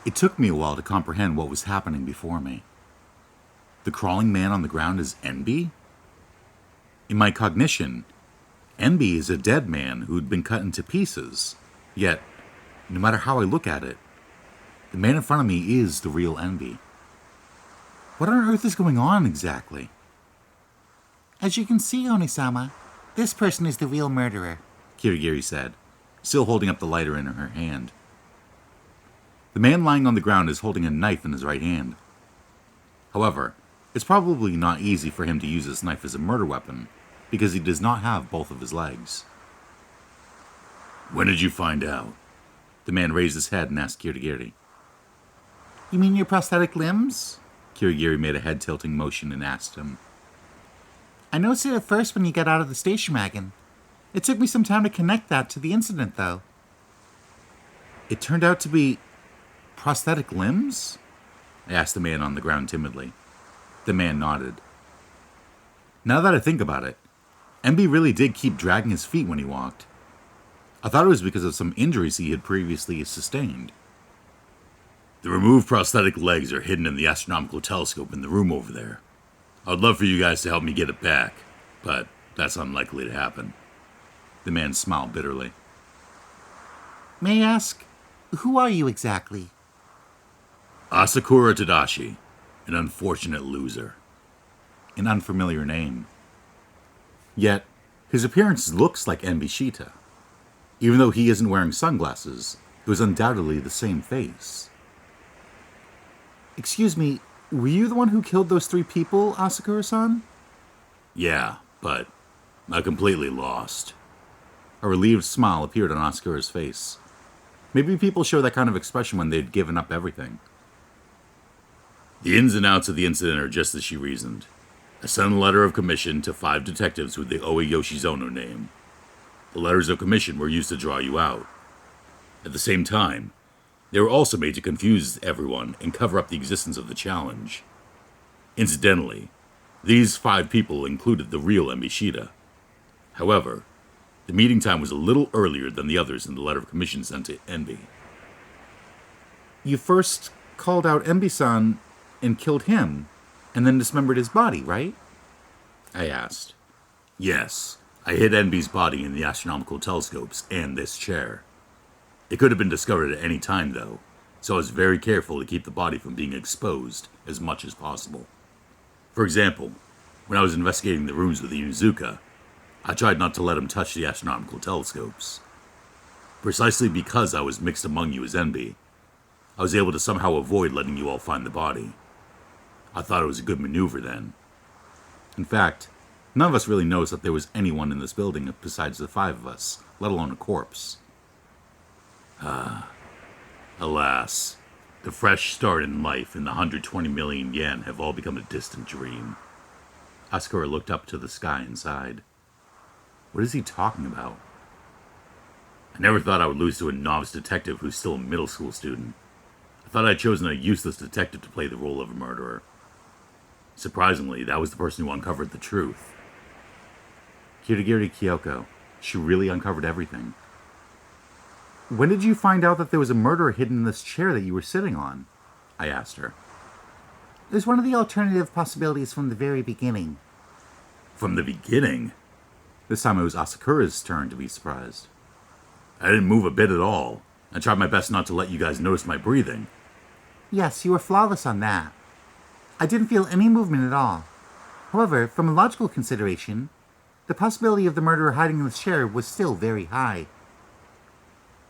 It took me a while to comprehend what was happening before me. The crawling man on the ground is Enby? In my cognition, Enby is a dead man who'd been cut into pieces. Yet, no matter how I look at it, the man in front of me is the real Enby. What on earth is going on exactly? As you can see, Onisama, this person is the real murderer, Kirigiri said, still holding up the lighter in her hand. The man lying on the ground is holding a knife in his right hand. However, it's probably not easy for him to use this knife as a murder weapon, because he does not have both of his legs. When did you find out? The man raised his head and asked Kirigiri. You mean your prosthetic limbs? Kirigiri made a head-tilting motion and asked him. I noticed it at first when you got out of the station wagon. It took me some time to connect that to the incident, though. It turned out to be prosthetic limbs? I asked the man on the ground timidly. The man nodded. Now that I think about it, Enby really did keep dragging his feet when he walked. I thought it was because of some injuries he had previously sustained. The removed prosthetic legs are hidden in the astronomical telescope in the room over there. I'd love for you guys to help me get it back, but that's unlikely to happen. The man smiled bitterly. May I ask, who are you exactly? Asakura Tadashi, an unfortunate loser. An unfamiliar name. Yet, his appearance looks like Enbishita. Even though he isn't wearing sunglasses, it was undoubtedly the same face. Excuse me, were you the one who killed those 3 people, Asakura-san? Yeah, but I completely lost. A relieved smile appeared on Asakura's face. Maybe people show that kind of expression when they'd given up everything. The ins and outs of the incident are just as she reasoned. I sent a letter of commission to 5 detectives with the Oe Yoshizono name. The letters of commission were used to draw you out. At the same time, they were also made to confuse everyone and cover up the existence of the challenge. Incidentally, these 5 people included the real Emishida. However, the meeting time was a little earlier than the others in the letter of commission sent to Enby. You first called out Enby-san and killed him, and then dismembered his body, right? I asked. Yes, I hid Enby's body in the astronomical telescopes and this chair. It could have been discovered at any time, though, so I was very careful to keep the body from being exposed as much as possible. For example, when I was investigating the rooms with the Inuzuka, I tried not to let him touch the astronomical telescopes. Precisely because I was mixed among you as Enby, I was able to somehow avoid letting you all find the body. I thought it was a good maneuver then. In fact, none of us really noticed that there was anyone in this building besides the 5 of us, let alone a corpse. Alas, the fresh start in life and the 120 million yen have all become a distant dream. Asakura looked up to the sky and sighed. What is he talking about? I never thought I would lose to a novice detective who's still a middle school student. I thought I'd chosen a useless detective to play the role of a murderer. Surprisingly, that was the person who uncovered the truth. Kirigiri Kyoko. She really uncovered everything. When did you find out that there was a murderer hidden in this chair that you were sitting on? I asked her. It was one of the alternative possibilities from the very beginning. From the beginning? This time it was Asakura's turn to be surprised. I didn't move a bit at all. I tried my best not to let you guys notice my breathing. Yes, you were flawless on that. I didn't feel any movement at all. However, from a logical consideration, the possibility of the murderer hiding in the chair was still very high.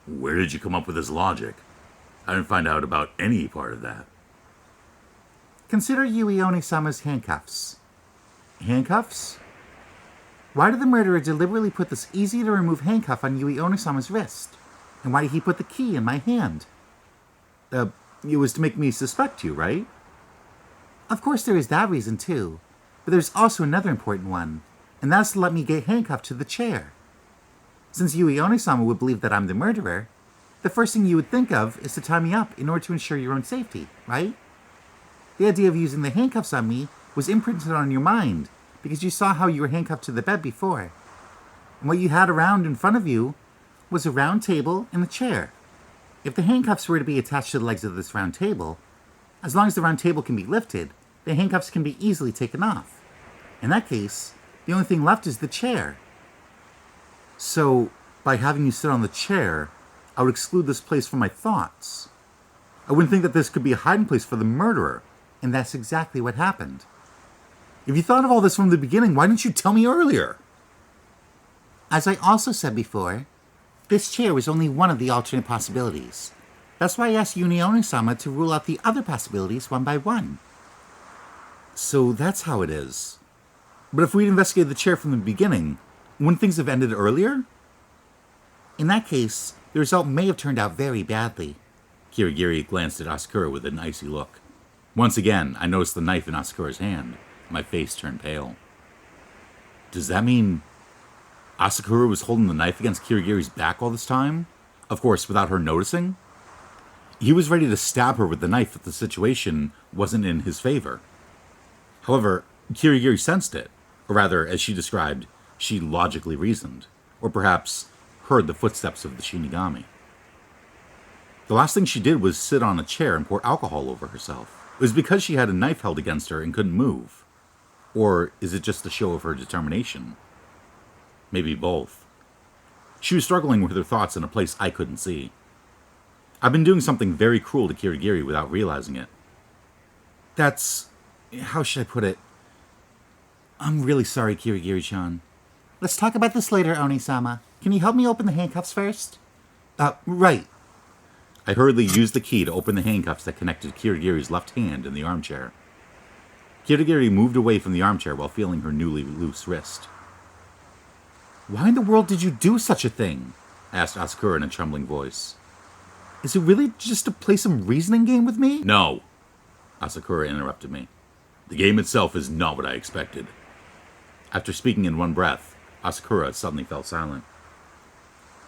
Where did you come up with this logic? I didn't find out about any part of that. Consider Yui Onisama's handcuffs. Handcuffs? Why did the murderer deliberately put this easy-to-remove handcuff on Yui Onisama's wrist? And why did he put the key in my hand? It was to make me suspect you, right? Of course there is that reason too, but there's also another important one, and that's to let me get handcuffed to the chair. Since Yui Onisama would believe that I'm the murderer, the first thing you would think of is to tie me up in order to ensure your own safety, right? The idea of using the handcuffs on me was imprinted on your mind, because you saw how you were handcuffed to the bed before. And what you had around in front of you was a round table and a chair. If the handcuffs were to be attached to the legs of this round table, as long as the round table can be lifted, the handcuffs can be easily taken off. In that case, the only thing left is the chair. So, by having you sit on the chair, I would exclude this place from my thoughts. I wouldn't think that this could be a hiding place for the murderer, and that's exactly what happened. If you thought of all this from the beginning, why didn't you tell me earlier? As I also said before, this chair was only one of the alternate possibilities. That's why I asked Unione-sama to rule out the other possibilities one by one. So that's how it is. But if we'd investigated the chair from the beginning, wouldn't things have ended earlier? In that case, the result may have turned out very badly. Kirigiri glanced at Asakura with an icy look. Once again, I noticed the knife in Asakura's hand. My face turned pale. Does that mean Asakura was holding the knife against Kirigiri's back all this time? Of course, without her noticing? He was ready to stab her with the knife if the situation wasn't in his favor. However, Kirigiri sensed it, or rather, as she described, she logically reasoned, or perhaps heard the footsteps of the Shinigami. The last thing she did was sit on a chair and pour alcohol over herself. It was because she had a knife held against her and couldn't move. Or is it just a show of her determination? Maybe both. She was struggling with her thoughts in a place I couldn't see. I've been doing something very cruel to Kirigiri without realizing it. That's... how should I put it? I'm really sorry, Kirigiri-chan. Let's talk about this later, Oni-sama. Can you help me open the handcuffs first? Right. I hurriedly used the key to open the handcuffs that connected Kirigiri's left hand in the armchair. Kirigiri moved away from the armchair while feeling her newly loose wrist. Why in the world did you do such a thing? Asked Asakura in a trembling voice. Is it really just to play some reasoning game with me? No, Asakura interrupted me. The game itself is not what I expected. After speaking in one breath, Asakura suddenly fell silent.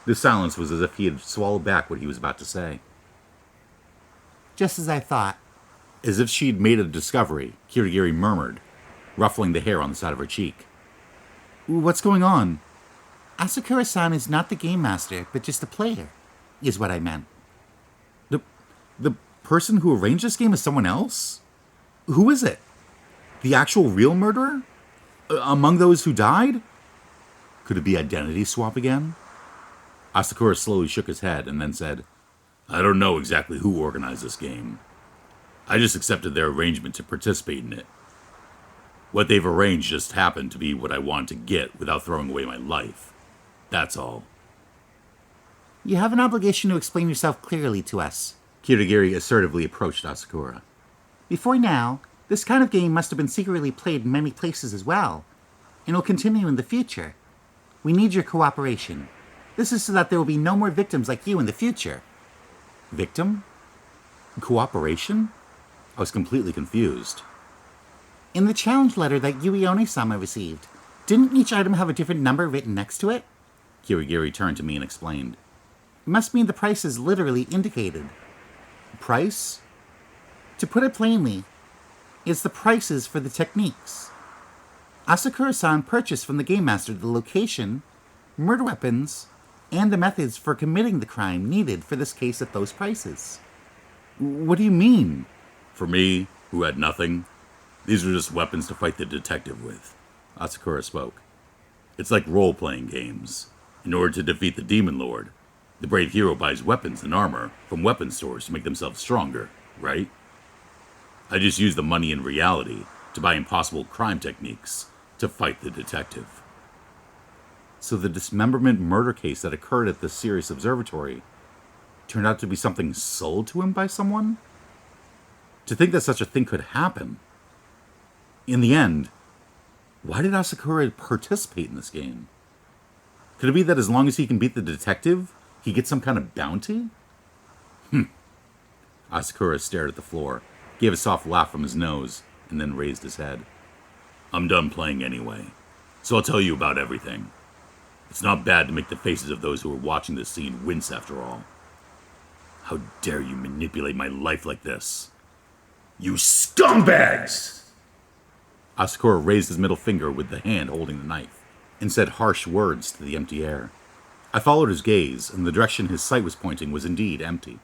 This silence was as if he had swallowed back what he was about to say. Just as I thought. As if she'd made a discovery, Kirigiri murmured, ruffling the hair on the side of her cheek. What's going on? Asakura-san is not the game master, but just a player, is what I meant. The person who arranged this game is someone else? Who is it? The actual real murderer? Among those who died? Could it be identity swap again? Asakura slowly shook his head and then said, I don't know exactly who organized this game. I just accepted their arrangement to participate in it. What they've arranged just happened to be what I wanted to get without throwing away my life. That's all. You have an obligation to explain yourself clearly to us. Kirigiri assertively approached Asakura. Before now, this kind of game must have been secretly played in many places as well, and will continue in the future. We need your cooperation. This is so that there will be no more victims like you in the future. Victim? Cooperation? I was completely confused. In the challenge letter that Yui One-sama received, didn't each item have a different number written next to it? Kirigiri turned to me and explained. It must mean the price is literally indicated. Price? To put it plainly, it's the prices for the techniques. Asakura-san purchased from the Game Master the location, murder weapons, and the methods for committing the crime needed for this case at those prices. What do you mean? For me, who had nothing, these were just weapons to fight the detective with. Asakura spoke. It's like role-playing games. In order to defeat the Demon Lord, the brave hero buys weapons and armor from weapon stores to make themselves stronger, right? I just use the money in reality to buy impossible crime techniques to fight the detective. So the dismemberment murder case that occurred at the Sirius Observatory turned out to be something sold to him by someone? To think that such a thing could happen. In the end, why did Asakura participate in this game? Could it be that as long as he can beat the detective, he gets some kind of bounty? Asakura stared at the floor, gave a soft laugh from his nose, and then raised his head. I'm done playing anyway, so I'll tell you about everything. It's not bad to make the faces of those who are watching this scene wince after all. How dare you manipulate my life like this? You scumbags! Asakura raised his middle finger with the hand holding the knife, and said harsh words to the empty air. I followed his gaze, and the direction his sight was pointing was indeed empty.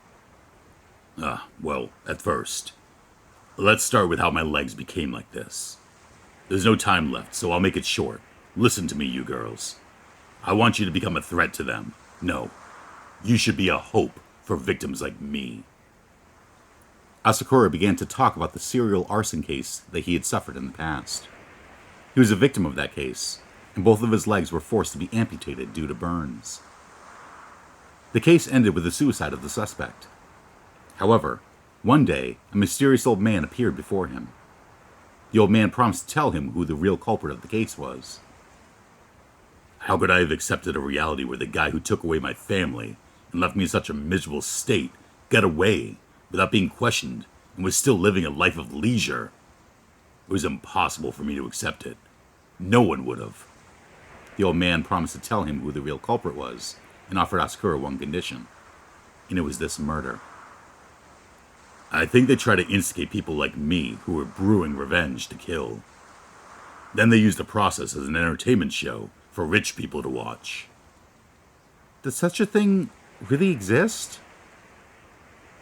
Well, at first. Let's start with how my legs became like this. There's no time left, so I'll make it short. Listen to me, you girls. I want you to become a threat to them. No, you should be a hope for victims like me. Asakura began to talk about the serial arson case that he had suffered in the past. He was a victim of that case, and both of his legs were forced to be amputated due to burns. The case ended with the suicide of the suspect. However, one day, a mysterious old man appeared before him. The old man promised to tell him who the real culprit of the case was. How could I have accepted a reality where the guy who took away my family and left me in such a miserable state got away without being questioned and was still living a life of leisure? It was impossible for me to accept it. No one would have. The old man promised to tell him who the real culprit was and offered Asakura one condition, and it was this murder. I think they try to instigate people like me who were brewing revenge to kill. Then they use the process as an entertainment show for rich people to watch. Does such a thing really exist?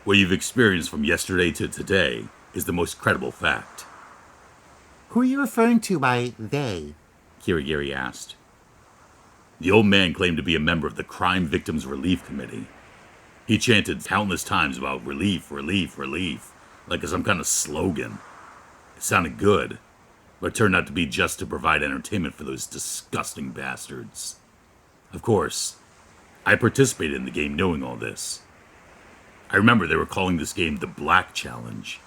What you've experienced from yesterday to today is the most credible fact. Who are you referring to by they? Kirigiri asked. The old man claimed to be a member of the Crime Victims Relief Committee. He chanted countless times about relief, relief, relief, like some kind of slogan. It sounded good, but turned out to be just to provide entertainment for those disgusting bastards. Of course, I participated in the game knowing all this. I remember they were calling this game the Black Challenge,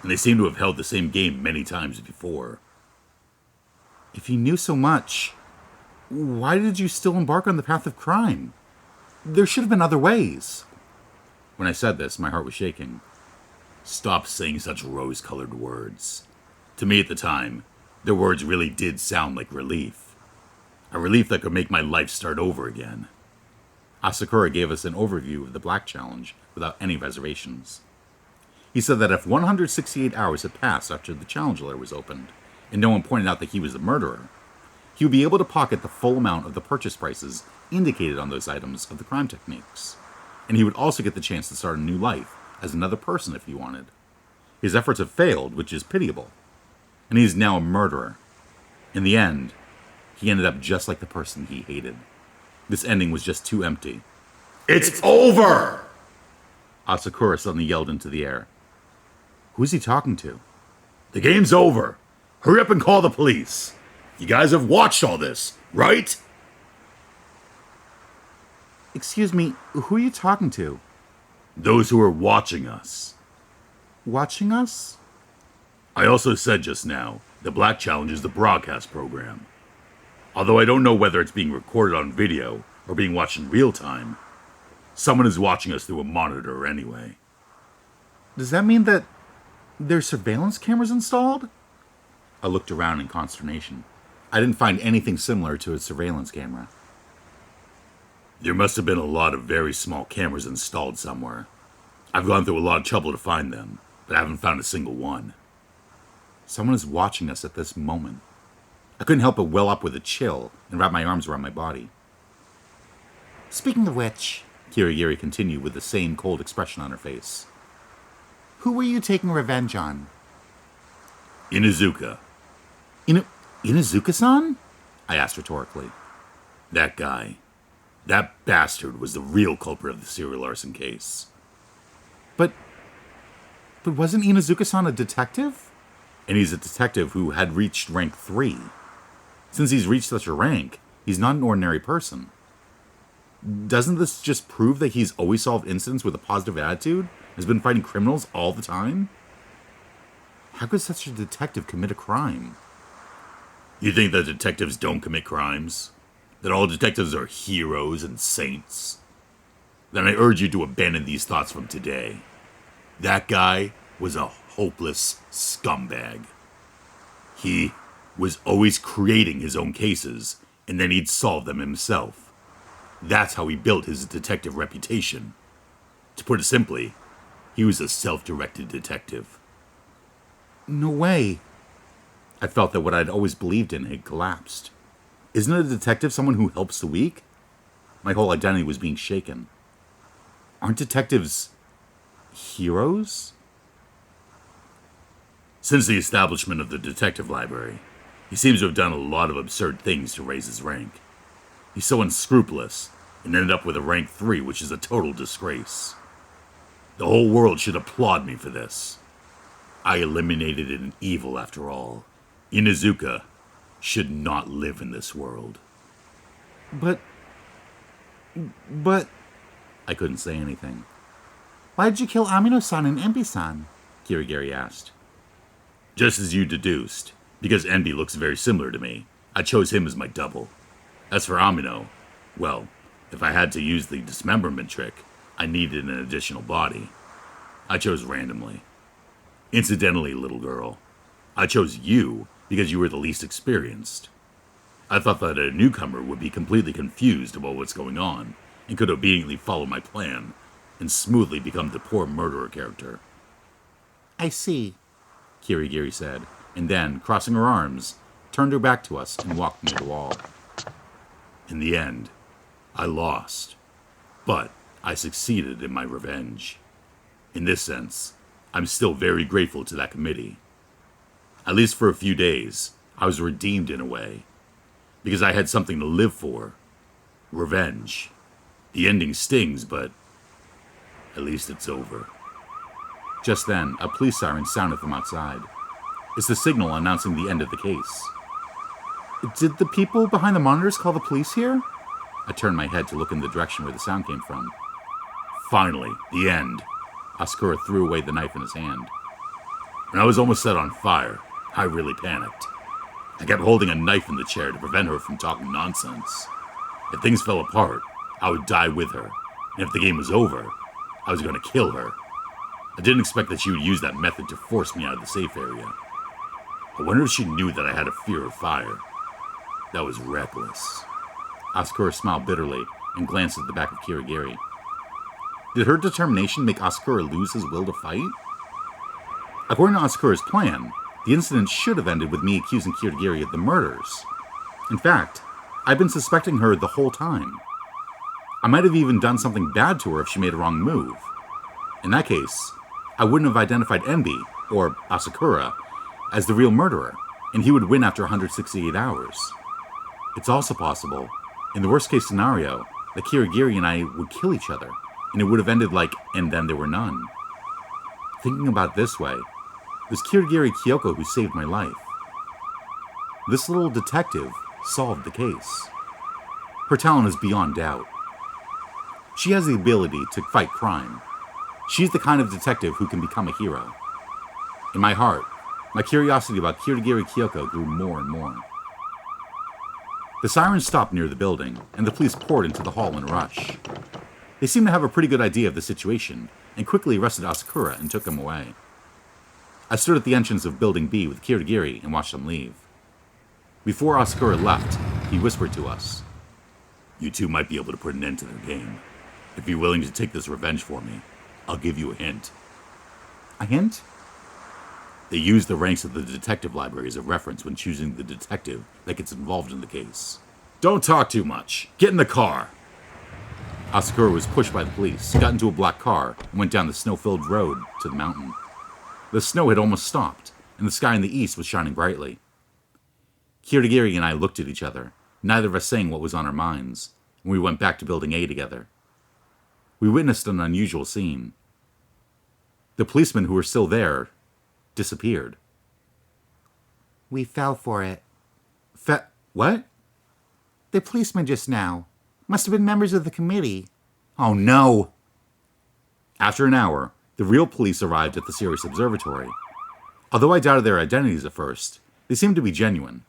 and they seem to have held the same game many times before. If you knew so much, why did you still embark on the path of crime? There should have been other ways. When I said this, my heart was shaking. Stop saying such rose-colored words. To me at the time, their words really did sound like relief. A relief that could make my life start over again. Asakura gave us an overview of the Black Challenge without any reservations. He said that if 168 hours had passed after the challenge letter was opened, and no one pointed out that he was the murderer, he would be able to pocket the full amount of the purchase prices indicated on those items of the crime techniques. And he would also get the chance to start a new life as another person if he wanted. His efforts have failed, which is pitiable. And he is now a murderer. In the end, he ended up just like the person he hated. This ending was just too empty. It's over! Asakura suddenly yelled into the air. Who's he talking to? The game's over. Hurry up and call the police. You guys have watched all this, right? Excuse me, who are you talking to? Those who are watching us. Watching us? I also said just now, the Black Challenge is the broadcast program. Although I don't know whether it's being recorded on video or being watched in real time, someone is watching us through a monitor anyway. Does that mean that there's surveillance cameras installed? I looked around in consternation. I didn't find anything similar to a surveillance camera. There must have been a lot of very small cameras installed somewhere. I've gone through a lot of trouble to find them, but I haven't found a single one. Someone is watching us at this moment. I couldn't help but well up with a chill and wrap my arms around my body. Speaking of which, Kirigiri continued with the same cold expression on her face. Who were you taking revenge on? Inuzuka. Inuzuka-san? I asked rhetorically. That guy. That bastard was the real culprit of the serial arson case. But wasn't Inuzuka-san a detective? And he's a detective who had reached rank 3. Since he's reached such a rank, he's not an ordinary person. Doesn't this just prove that he's always solved incidents with a positive attitude? Has been fighting criminals all the time? How could such a detective commit a crime? You think that detectives don't commit crimes? That all detectives are heroes and saints? Then I urge you to abandon these thoughts from today. That guy was a hopeless scumbag. He was always creating his own cases, and then he'd solve them himself. That's how he built his detective reputation. To put it simply, he was a self-directed detective. No way. I felt that what I'd always believed in had collapsed. Isn't a detective someone who helps the weak? My whole identity was being shaken. Aren't detectives heroes? Since the establishment of the detective library, he seems to have done a lot of absurd things to raise his rank. He's so unscrupulous and ended up with a rank 3, which is a total disgrace. The whole world should applaud me for this. I eliminated an evil after all. Inuzuka should not live in this world. But... I couldn't say anything. Why did you kill Amino-san and Embi-san? Kirigiri asked. Just as you deduced, because Enby looks very similar to me, I chose him as my double. As for Amino, well, if I had to use the dismemberment trick, I needed an additional body. I chose randomly. Incidentally, little girl, I chose you because you were the least experienced. I thought that a newcomer would be completely confused about what's going on, and could obediently follow my plan, and smoothly become the poor murderer character. I see, Kirigiri said, and then, crossing her arms, turned her back to us and walked near the wall. In the end, I lost, but I succeeded in my revenge. In this sense, I'm still very grateful to that committee. At least for a few days, I was redeemed in a way, because I had something to live for. Revenge. The ending stings, but at least it's over. Just then, a police siren sounded from outside. It's the signal announcing the end of the case. Did the people behind the monitors call the police here? I turned my head to look in the direction where the sound came from. Finally, the end. Asakura threw away the knife in his hand. When I was almost set on fire, I really panicked. I kept holding a knife in the chair to prevent her from talking nonsense. If things fell apart, I would die with her. And if the game was over, I was going to kill her. I didn't expect that she would use that method to force me out of the safe area. I wonder if she knew that I had a fear of fire. That was reckless. Asakura smiled bitterly and glanced at the back of Kirigiri. Did her determination make Asakura lose his will to fight? According to Asakura's plan, the incident should have ended with me accusing Kirigiri of the murders. In fact, I've been suspecting her the whole time. I might have even done something bad to her if she made a wrong move. In that case, I wouldn't have identified Enby, or Asakura, as the real murderer, and he would win after 168 hours. It's also possible, in the worst case scenario, that Kirigiri and I would kill each other, and it would have ended like, and then there were none. Thinking about it this way, it was Kirigiri Kyoko who saved my life. This little detective solved the case. Her talent is beyond doubt. She has the ability to fight crime. She's the kind of detective who can become a hero. In my heart, my curiosity about Kirigiri Kyoko grew more and more. The sirens stopped near the building, and the police poured into the hall in a rush. They seemed to have a pretty good idea of the situation, and quickly arrested Asakura and took him away. I stood at the entrance of Building B with Kirigiri and watched them leave. Before Asakura left, he whispered to us, "You two might be able to put an end to their game. If you're willing to take this revenge for me, I'll give you a hint." A hint? They use the ranks of the detective library as a reference when choosing the detective that gets involved in the case. Don't talk too much. Get in the car. Asakura was pushed by the police, got into a black car, and went down the snow-filled road to the mountain. The snow had almost stopped, and the sky in the east was shining brightly. Kirigiri and I looked at each other, neither of us saying what was on our minds, and we went back to Building A together. We witnessed an unusual scene. The policemen who were still there disappeared. We fell for it. What? The policemen just now. Must have been members of the committee. Oh no! After an hour, the real police arrived at the Sirius Observatory. Although I doubted their identities at first, they seemed to be genuine.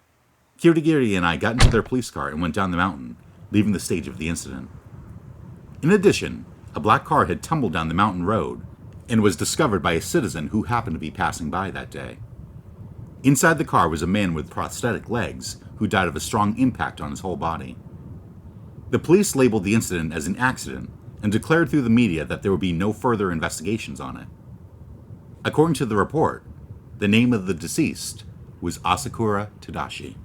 Kirigiri and I got into their police car and went down the mountain, leaving the stage of the incident. In addition, a black car had tumbled down the mountain road and was discovered by a citizen who happened to be passing by that day. Inside the car was a man with prosthetic legs who died of a strong impact on his whole body. The police labeled the incident as an accident and declared through the media that there would be no further investigations on it. According to the report, the name of the deceased was Asakura Tadashi.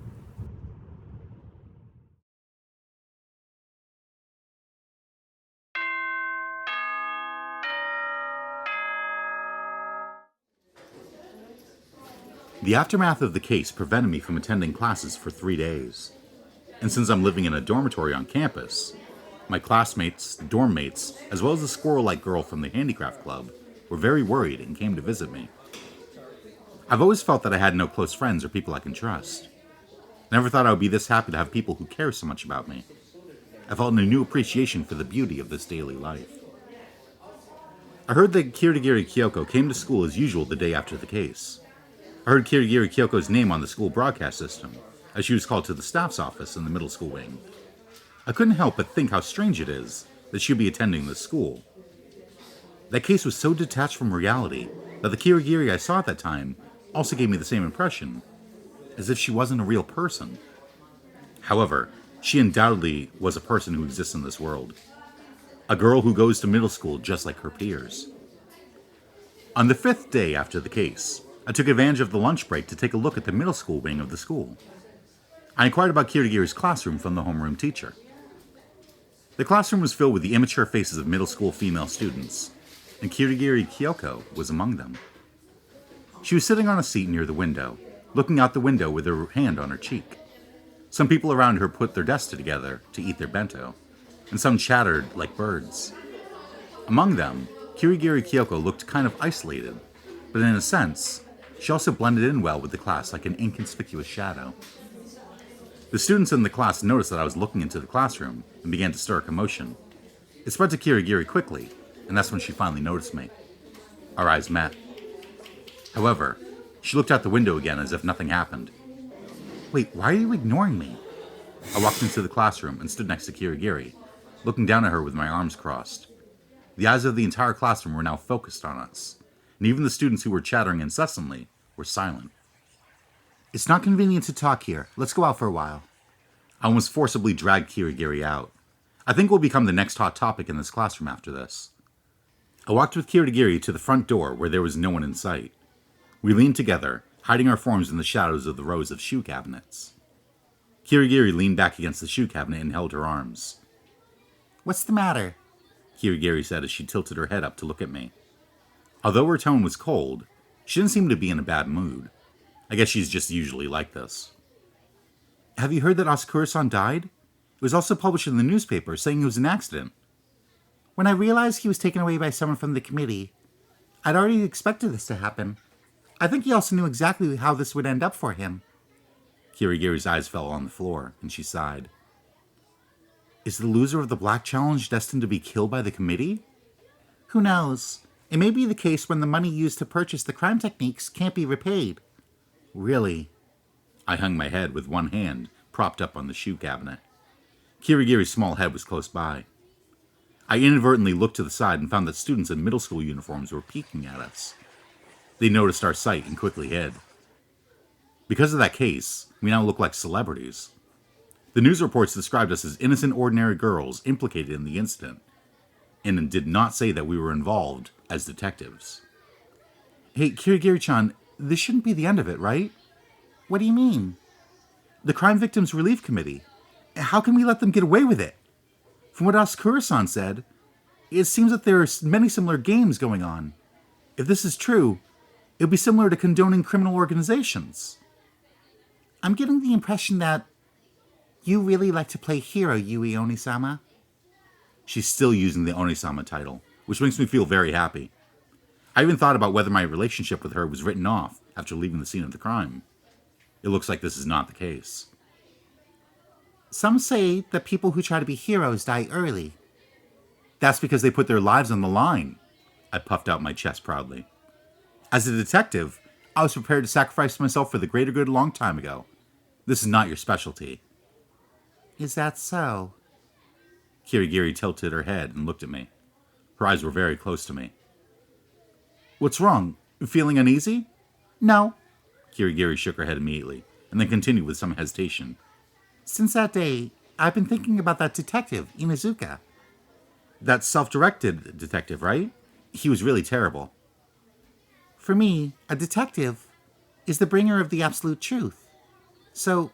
The aftermath of the case prevented me from attending classes for 3 days. And since I'm living in a dormitory on campus, my classmates, dorm mates, as well as the squirrel-like girl from the handicraft club were very worried and came to visit me. I've always felt that I had no close friends or people I can trust. Never thought I would be this happy to have people who care so much about me. I felt a new appreciation for the beauty of this daily life. I heard that Kirigiri Kyoko came to school as usual the day after the case. I heard Kirigiri Kyoko's name on the school broadcast system, as she was called to the staff's office in the middle school wing. I couldn't help but think how strange it is that she'd be attending this school. That case was so detached from reality that the Kirigiri I saw at that time also gave me the same impression, as if she wasn't a real person. However, she undoubtedly was a person who exists in this world. A girl who goes to middle school just like her peers. On the 5th day after the case, I took advantage of the lunch break to take a look at the middle school wing of the school. I inquired about Kirigiri's classroom from the homeroom teacher. The classroom was filled with the immature faces of middle school female students, and Kirigiri Kyoko was among them. She was sitting on a seat near the window, looking out the window with her hand on her cheek. Some people around her put their desks together to eat their bento, and some chattered like birds. Among them, Kirigiri Kyoko looked kind of isolated, but in a sense, she also blended in well with the class like an inconspicuous shadow. The students in the class noticed that I was looking into the classroom and began to stir a commotion. It spread to Kirigiri quickly, and that's when she finally noticed me. Our eyes met. However, she looked out the window again as if nothing happened. Wait, why are you ignoring me? I walked into the classroom and stood next to Kirigiri, looking down at her with my arms crossed. The eyes of the entire classroom were now focused on us, and even the students who were chattering incessantly were silent. It's not convenient to talk here. Let's go out for a while. I almost forcibly dragged Kirigiri out. I think we'll become the next hot topic in this classroom after this. I walked with Kirigiri to the front door where there was no one in sight. We leaned together, hiding our forms in the shadows of the rows of shoe cabinets. Kirigiri leaned back against the shoe cabinet and held her arms. What's the matter? Kirigiri said as she tilted her head up to look at me. Although her tone was cold, she didn't seem to be in a bad mood. I guess she's just usually like this. Have you heard that Asakura-san died? It was also published in the newspaper saying it was an accident. When I realized he was taken away by someone from the committee, I'd already expected this to happen. I think he also knew exactly how this would end up for him. Kirigiri's eyes fell on the floor, and she sighed. Is the loser of the Black Challenge destined to be killed by the committee? Who knows? It may be the case when the money used to purchase the crime techniques can't be repaid. Really? I hung my head with one hand propped up on the shoe cabinet. Kirigiri's small head was close by. I inadvertently looked to the side and found that students in middle school uniforms were peeking at us. They noticed our sight and quickly hid. Because of that case, we now look like celebrities. The news reports described us as innocent ordinary girls implicated in the incident, and did not say that we were involved as detectives. Hey, Kirigiri-chan, this shouldn't be the end of it, right? What do you mean? The Crime Victims Relief Committee. How can we let them get away with it? From what Asakura-san said, it seems that there are many similar games going on. If this is true, it would be similar to condoning criminal organizations. I'm getting the impression that you really like to play hero, Yui Onisama. She's still using the Onisama title, which makes me feel very happy. I even thought about whether my relationship with her was written off after leaving the scene of the crime. It looks like this is not the case. Some say that people who try to be heroes die early. That's because they put their lives on the line. I puffed out my chest proudly. As a detective, I was prepared to sacrifice myself for the greater good a long time ago. This is not your specialty. Is that so? Kirigiri tilted her head and looked at me. Her eyes were very close to me. What's wrong? Feeling uneasy? No. Kirigiri shook her head immediately, and then continued with some hesitation. Since that day, I've been thinking about that detective, Inuzuka. That self-directed detective, right? He was really terrible. For me, a detective is the bringer of the absolute truth. So,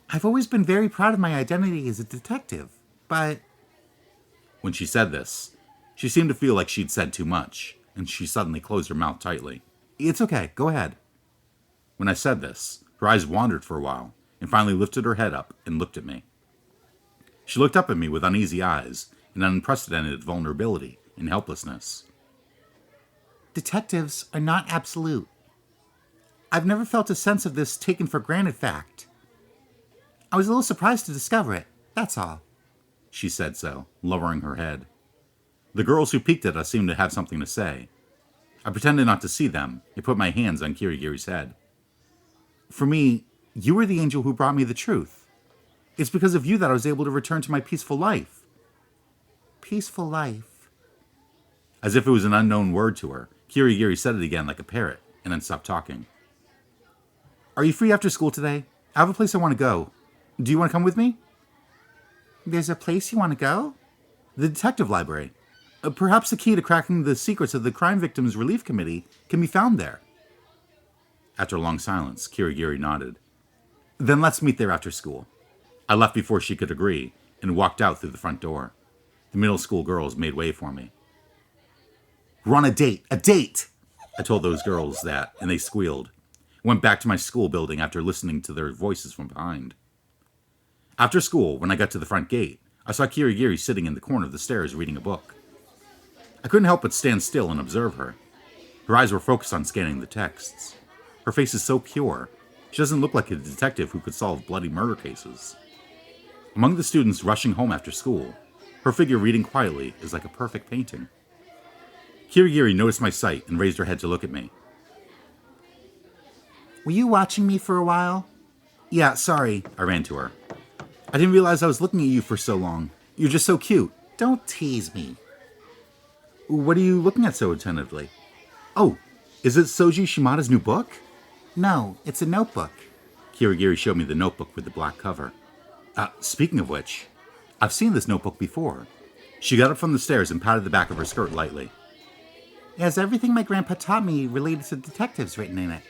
I've always been very proud of my identity as a detective, but... When she said this, she seemed to feel like she'd said too much, and she suddenly closed her mouth tightly. It's okay, go ahead. When I said this, her eyes wandered for a while, and finally lifted her head up and looked at me. She looked up at me with uneasy eyes and unprecedented vulnerability and helplessness. Detectives are not absolute. I've never felt a sense of this taken for granted fact. I was a little surprised to discover it, that's all. She said so, lowering her head. The girls who peeked at us seemed to have something to say. I pretended not to see them and put my hands on Kirigiri's head. For me, you were the angel who brought me the truth. It's because of you that I was able to return to my peaceful life. Peaceful life. As if it was an unknown word to her, Kirigiri said it again like a parrot, and then stopped talking. Are you free after school today? I have a place I want to go. Do you want to come with me? There's a place you want to go? The detective library. Perhaps the key to cracking the secrets of the Crime Victims Relief Committee can be found there. After a long silence, Kirigiri nodded. Then let's meet there after school. I left before she could agree, and walked out through the front door. The middle school girls made way for me. We're on a date! A date! I told those girls that, and they squealed. Went back to my school building after listening to their voices from behind. After school, when I got to the front gate, I saw Kirigiri sitting in the corner of the stairs reading a book. I couldn't help but stand still and observe her. Her eyes were focused on scanning the texts. Her face is so pure. She doesn't look like a detective who could solve bloody murder cases. Among the students rushing home after school, her figure reading quietly is like a perfect painting. Kirigiri noticed my sight and raised her head to look at me. Were you watching me for a while? Yeah, sorry, I ran to her. I didn't realize I was looking at you for so long. You're just so cute. Don't tease me. What are you looking at so attentively? Oh, is it Soji Shimada's new book? No, it's a notebook. Kirigiri showed me the notebook with the black cover. Speaking of which, I've seen this notebook before. She got up from the stairs and patted the back of her skirt lightly. It has everything my grandpa taught me related to detectives written in it.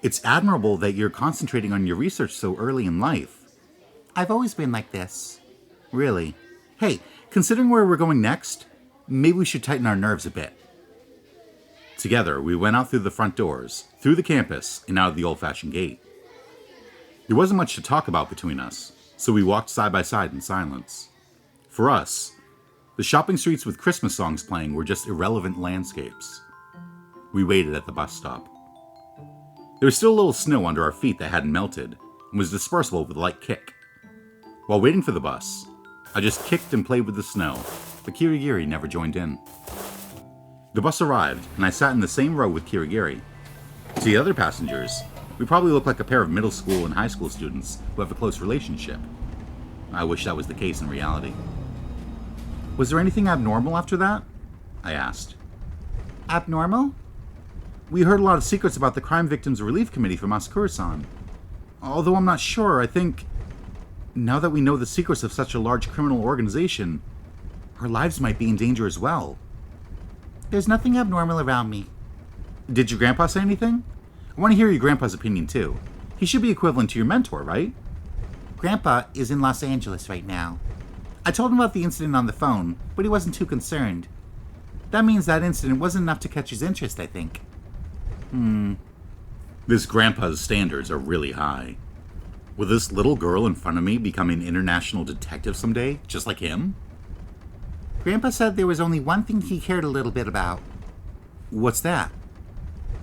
It's admirable that you're concentrating on your research so early in life. I've always been like this. Really? Hey, considering where we're going next, maybe we should tighten our nerves a bit. Together, we went out through the front doors, through the campus, and out of the old-fashioned gate. There wasn't much to talk about between us, so we walked side by side in silence. For us, the shopping streets with Christmas songs playing were just irrelevant landscapes. We waited at the bus stop. There was still a little snow under our feet that hadn't melted, and was dispersible with a light kick. While waiting for the bus, I just kicked and played with the snow, but Kirigiri never joined in. The bus arrived, and I sat in the same row with Kirigiri. To the other passengers, we probably looked like a pair of middle school and high school students who have a close relationship. I wish that was the case in reality. Was there anything abnormal after that? I asked. Abnormal? We heard a lot of secrets about the Crime Victims Relief Committee from Asakura-san. Although I'm not sure, I think, now that we know the secrets of such a large criminal organization, our lives might be in danger as well. There's nothing abnormal around me. Did your grandpa say anything? I want to hear your grandpa's opinion too. He should be equivalent to your mentor, right? Grandpa is in Los Angeles right now. I told him about the incident on the phone, but he wasn't too concerned. That means that incident wasn't enough to catch his interest, I think. This grandpa's standards are really high. Will this little girl in front of me become an international detective someday, just like him? Grandpa said there was only one thing he cared a little bit about. What's that?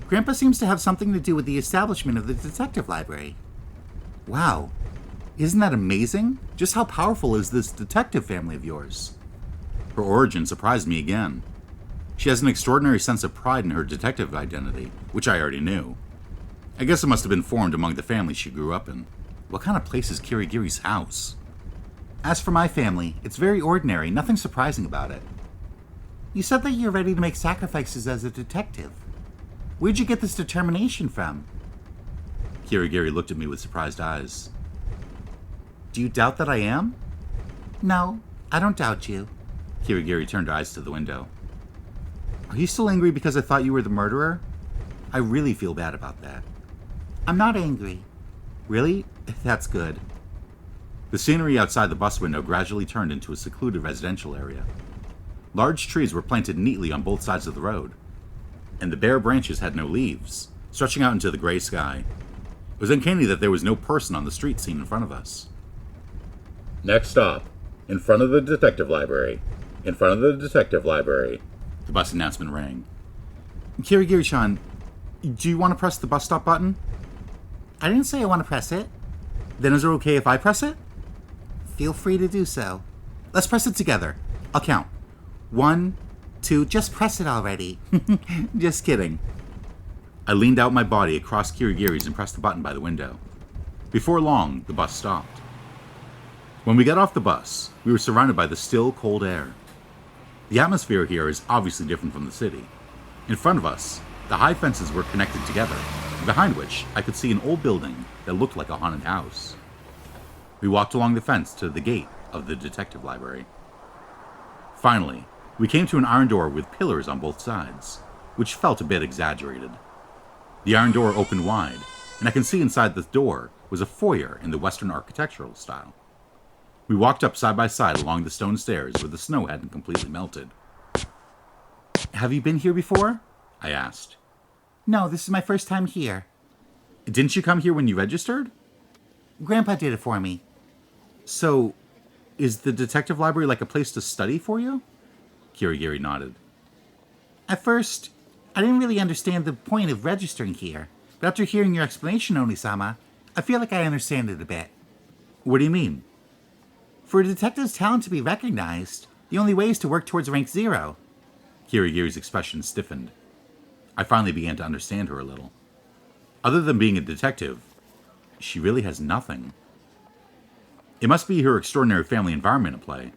Grandpa seems to have something to do with the establishment of the detective library. Wow. Isn't that amazing? Just how powerful is this detective family of yours? Her origin surprised me again. She has an extraordinary sense of pride in her detective identity, which I already knew. I guess it must have been formed among the family she grew up in. What kind of place is Kirigiri's house? As for my family, it's very ordinary, nothing surprising about it. You said that you're ready to make sacrifices as a detective. Where'd you get this determination from? Kirigiri looked at me with surprised eyes. Do you doubt that I am? No, I don't doubt you. Kirigiri turned her eyes to the window. Are you still angry because I thought you were the murderer? I really feel bad about that. I'm not angry. Really? That's good. The scenery outside the bus window gradually turned into a secluded residential area. Large trees were planted neatly on both sides of the road, and the bare branches had no leaves, stretching out into the gray sky. It was uncanny that there was no person on the street seen in front of us. Next stop, in front of the detective library. In front of the detective library. The bus announcement rang. Kirigiri-chan, do you want to press the bus stop button? I didn't say I want to press it. Then is it okay if I press it? Feel free to do so. Let's press it together. I'll count. 1, 2, Just press it already. just kidding. I leaned out my body across Kirigiri's and pressed the button by the window. Before long, the bus stopped. When we got off the bus, we were surrounded by the still, cold air. The atmosphere here is obviously different from the city. In front of us, the high fences were connected together, behind which I could see an old building that looked like a haunted house. We walked along the fence to the gate of the detective library. Finally, we came to an iron door with pillars on both sides, which felt a bit exaggerated. The iron door opened wide, and I can see inside the door was a foyer in the Western architectural style. We walked up side by side along the stone stairs where the snow hadn't completely melted. Have you been here before? I asked. No, this is my first time here. Didn't you come here when you registered? Grandpa did it for me. So, is the detective library like a place to study for you? Kirigiri nodded. At first, I didn't really understand the point of registering here, but after hearing your explanation, Onisama, I feel like I understand it a bit. What do you mean? For a detective's talent to be recognized, the only way is to work towards rank 0. Kirigiri's expression stiffened. I finally began to understand her a little. Other than being a detective, she really has nothing. It must be her extraordinary family environment at play.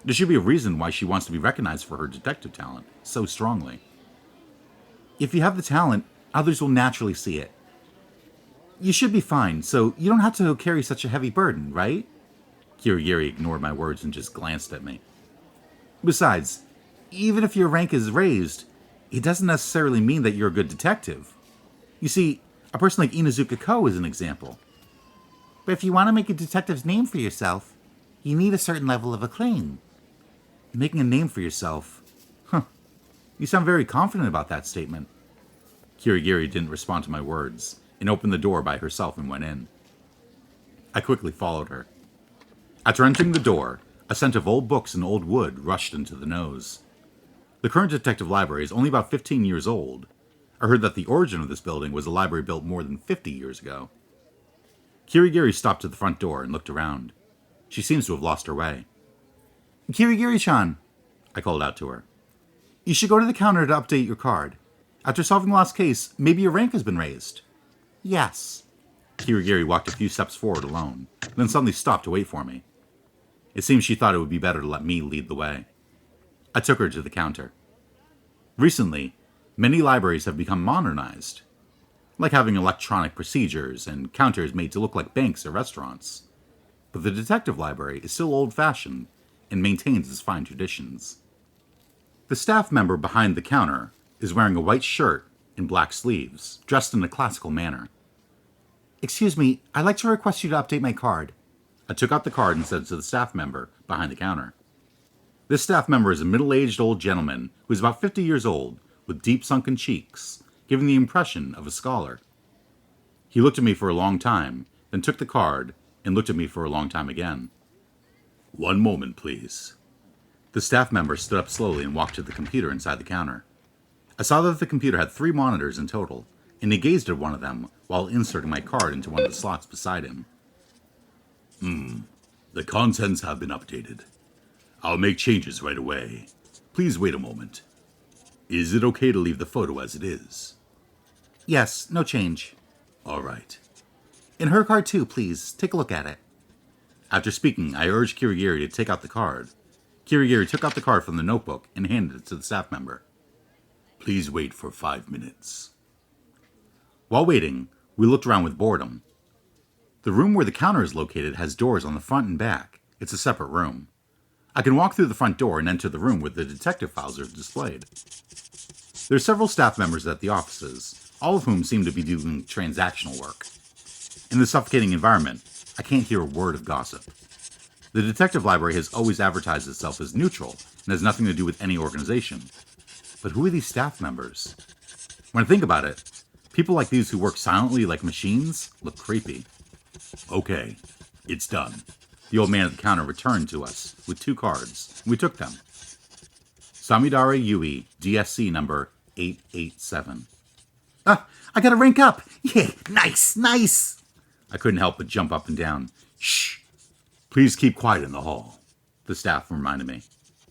There should be a reason why she wants to be recognized for her detective talent so strongly. If you have the talent, others will naturally see it. You should be fine, so you don't have to carry such a heavy burden, right? Kirigiri ignored my words and just glanced at me. Besides, even if your rank is raised, it doesn't necessarily mean that you're a good detective. You see, a person like Inuzuka Ko is an example. But if you want to make a detective's name for yourself, you need a certain level of acclaim. Making a name for yourself? Huh. You sound very confident about that statement. Kirigiri didn't respond to my words and opened the door by herself and went in. I quickly followed her. After entering the door, a scent of old books and old wood rushed into the nose. The current detective library is only about 15 years old. I heard that the origin of this building was a library built more than 50 years ago. Kirigiri stopped at the front door and looked around. She seems to have lost her way. Kirigiri-chan, I called out to her. You should go to the counter to update your card. After solving the last case, maybe your rank has been raised. Yes. Kirigiri walked a few steps forward alone, then suddenly stopped to wait for me. It seems she thought it would be better to let me lead the way. I took her to the counter. Recently, many libraries have become modernized, like having electronic procedures and counters made to look like banks or restaurants. But the detective library is still old-fashioned and maintains its fine traditions. The staff member behind the counter is wearing a white shirt and black sleeves, dressed in a classical manner. Excuse me, I'd like to request you to update my card. I took out the card and said to the staff member behind the counter. This staff member is a middle-aged old gentleman who is about 50 years old, with deep sunken cheeks, giving the impression of a scholar. He looked at me for a long time, then took the card and looked at me for a long time again. "One moment, please." The staff member stood up slowly and walked to the computer inside the counter. I saw that the computer had 3 monitors in total, and he gazed at one of them while inserting my card into one of the slots beside him. The contents have been updated. I'll make changes right away. Please wait a moment. Is it okay to leave the photo as it is? Yes, no change. All right. And her card too, please. Take a look at it. After speaking, I urged Kirigiri to take out the card. Kirigiri took out the card from the notebook and handed it to the staff member. Please wait for 5 minutes. While waiting, we looked around with boredom. The room where the counter is located has doors on the front and back. It's a separate room. I can walk through the front door and enter the room where the detective files are displayed. There are several staff members at the offices, all of whom seem to be doing transactional work. In this suffocating environment, I can't hear a word of gossip. The detective library has always advertised itself as neutral and has nothing to do with any organization. But who are these staff members? When I think about it, People like these who work silently like machines look creepy. Okay, it's done. The old man at the counter returned to us with 2 cards. We took them. Samidare Yui, DSC number 887. I got a rank up. Yeah, nice. I couldn't help but jump up and down. Shh! Please keep quiet in the hall, the staff reminded me.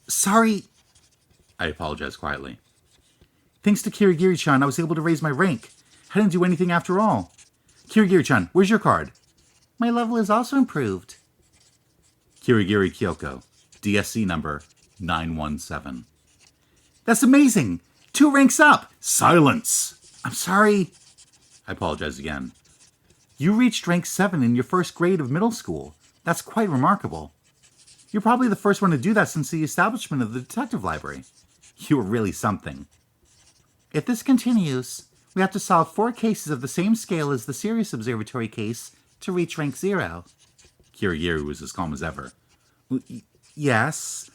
Sorry. I apologized quietly. Thanks to Kirigiri-chan, I was able to raise my rank. I didn't do anything after all. Kirigiri-chan, where's your card? My level is also improved. Kirigiri Kyoko, DSC number 917. That's amazing. 2 ranks up. Silence! I'm sorry. I apologized again. You reached rank 7 in your first grade of middle school. That's quite remarkable. You're probably the first one to do that since the establishment of the detective library. You were really something. If this continues, we have to solve 4 cases of the same scale as the Sirius Observatory case to reach rank 0. Kirigiri was as calm as ever. Yes,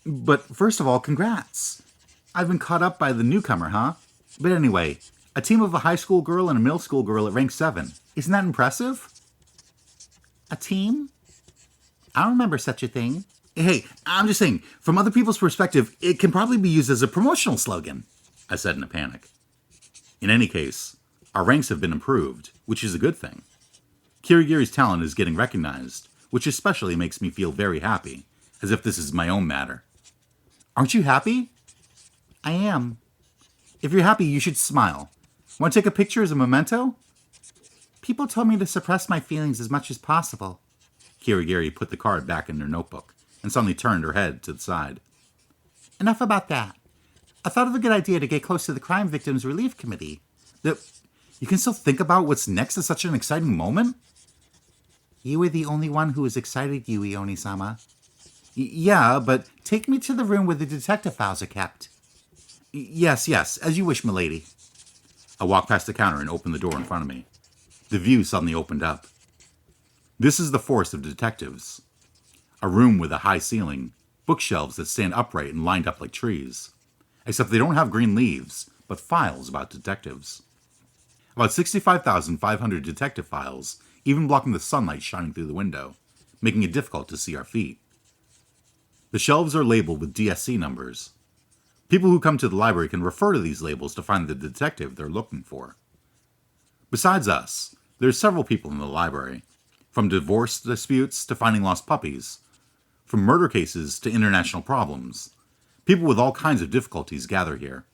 but first of all, congrats. I've been caught up by the newcomer, huh? But anyway, a team of a high school girl and a middle school girl at rank 7. Isn't that impressive? A team? I don't remember such a thing. Hey, I'm just saying, from other people's perspective, it can probably be used as a promotional slogan, I said in a panic. In any case, our ranks have been improved, which is a good thing. Kirigiri's talent is getting recognized, which especially makes me feel very happy, as if this is my own matter. Aren't you happy? I am. If you're happy, you should smile. Want to take a picture as a memento? People told me to suppress my feelings as much as possible. Kirigiri put the card back in her notebook and suddenly turned her head to the side. Enough about that. I thought of a good idea to get close to the Crime Victims Relief Committee. You can still think about what's next at such an exciting moment? You were the only one who was excited, Yui Onisama. Yeah, but take me to the room where the detective files are kept. Yes, as you wish, milady. I walked past the counter and opened the door in front of me. The view suddenly opened up. This is the force of detectives. A room with a high ceiling, bookshelves that stand upright and lined up like trees. Except they don't have green leaves, but files about detectives. About 65,500 detective files, even blocking the sunlight shining through the window, making it difficult to see our feet. The shelves are labeled with DSC numbers. People who come to the library can refer to these labels to find the detective they're looking for. Besides us, there's several people in the library, from divorce disputes to finding lost puppies, from murder cases to international problems. People with all kinds of difficulties gather here.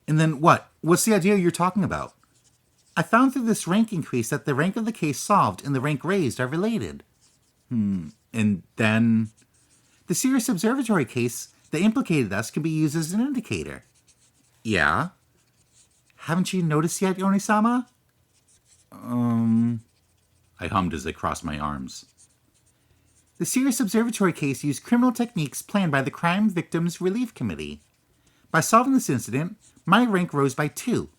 And then what? What's the idea you're talking about? I found through this rank increase that the rank of the case solved and the rank raised are related. And then... The Sirius Observatory case that implicated us can be used as an indicator. Yeah? Haven't you noticed yet, Onisama? I hummed as I crossed my arms. The Sirius Observatory case used criminal techniques planned by the Crime Victims Relief Committee. By solving this incident, my rank rose by 2.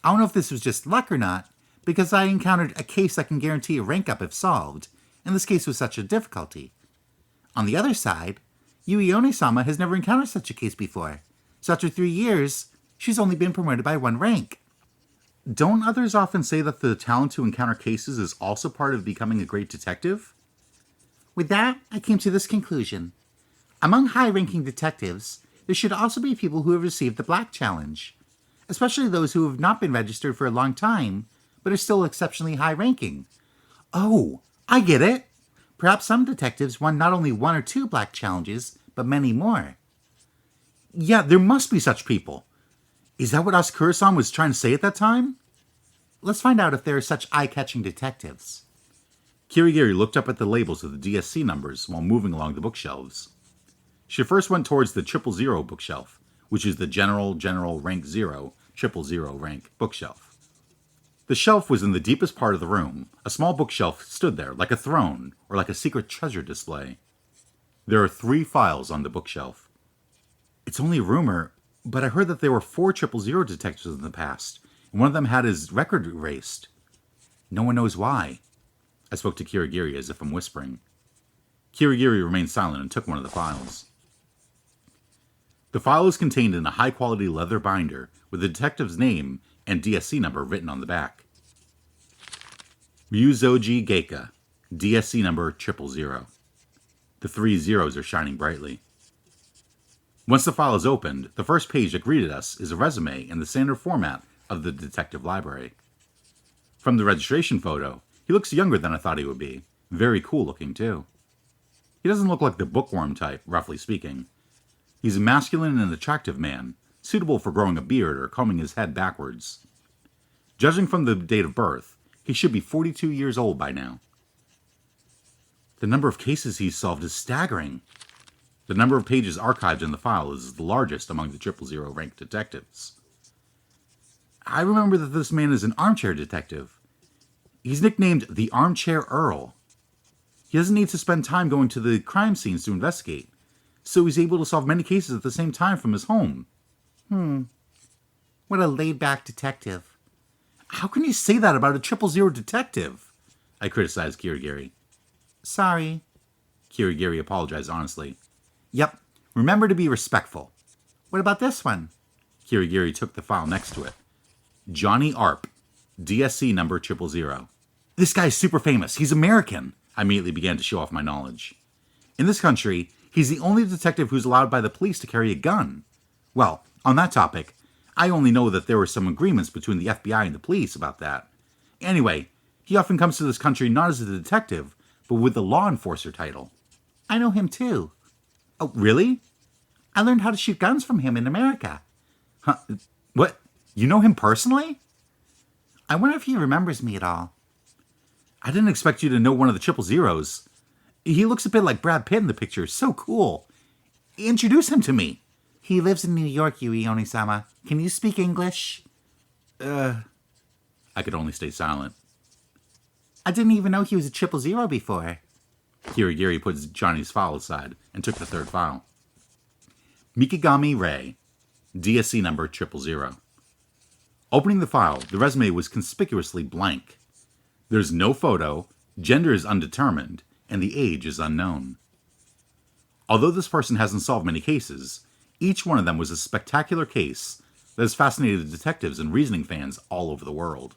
I don't know if this was just luck or not, because I encountered a case that can guarantee a rank up if solved, and this case was such a difficulty. On the other side, Yui Onisama has never encountered such a case before, so after 3 years, she's only been promoted by 1 rank. Don't others often say that the talent to encounter cases is also part of becoming a great detective? With that, I came to this conclusion. Among high-ranking detectives, there should also be people who have received the Black Challenge, especially those who have not been registered for a long time, but are still exceptionally high-ranking. Oh, I get it! Perhaps some detectives won not only 1 or 2 Black Challenges, but many more. Yeah, there must be such people. Is that what Asakura-san was trying to say at that time? Let's find out if there are such eye-catching detectives. Kirigiri looked up at the labels of the DSC numbers while moving along the bookshelves. She first went towards the 000 bookshelf, which is the general rank 0, 000 rank bookshelf. The shelf was in the deepest part of the room. A small bookshelf stood there, like a throne, or like a secret treasure display. There are 3 files on the bookshelf. It's only a rumor, but I heard that there were 4 000 detectives in the past, and one of them had his record erased. No one knows why. I spoke to Kirigiri as if I'm whispering. Kirigiri remained silent and took one of the files. The file is contained in a high-quality leather binder with the detective's name and DSC number written on the back. Ryuzoji Geika, DSC number 000. The 3 zeros are shining brightly. Once the file is opened, the first page that greeted us is a resume in the standard format of the detective library. From the registration photo, he looks younger than I thought he would be. Very cool looking, too. He doesn't look like the bookworm type, roughly speaking. He's a masculine and attractive man, suitable for growing a beard or combing his head backwards. Judging from the date of birth, he should be 42 years old by now. The number of cases he's solved is staggering. The number of pages archived in the file is the largest among the 000 ranked detectives. I remember that this man is an armchair detective. He's nicknamed the Armchair Earl. He doesn't need to spend time going to the crime scenes to investigate, so he's able to solve many cases at the same time from his home. What a laid-back detective. How can you say that about a 000 detective? I criticized Kirigiri. Sorry. Kirigiri apologized honestly. Yep, remember to be respectful. What about this one? Kirigiri took the file next to it. Johnny Arp, DSC number 000. This guy's super famous. He's American. I immediately began to show off my knowledge. In this country, he's the only detective who's allowed by the police to carry a gun. Well, on that topic, I only know that there were some agreements between the FBI and the police about that. Anyway, he often comes to this country not as a detective, but with the law enforcer title. I know him too. Oh, really? I learned how to shoot guns from him in America. Huh? What? You know him personally? I wonder if he remembers me at all. I didn't expect you to know one of the 000s. He looks a bit like Brad Pitt in the picture. So cool. Introduce him to me. He lives in New York, Yui Onisama. Can you speak English? I could only stay silent. I didn't even know he was a 000 before. Kirigiri put Johnny's file aside and took the third file. Mikigami Rei, DSC number 000. Opening the file, the resume was conspicuously blank. There's no photo, gender is undetermined, and the age is unknown. Although this person hasn't solved many cases, each one of them was a spectacular case that has fascinated detectives and reasoning fans all over the world.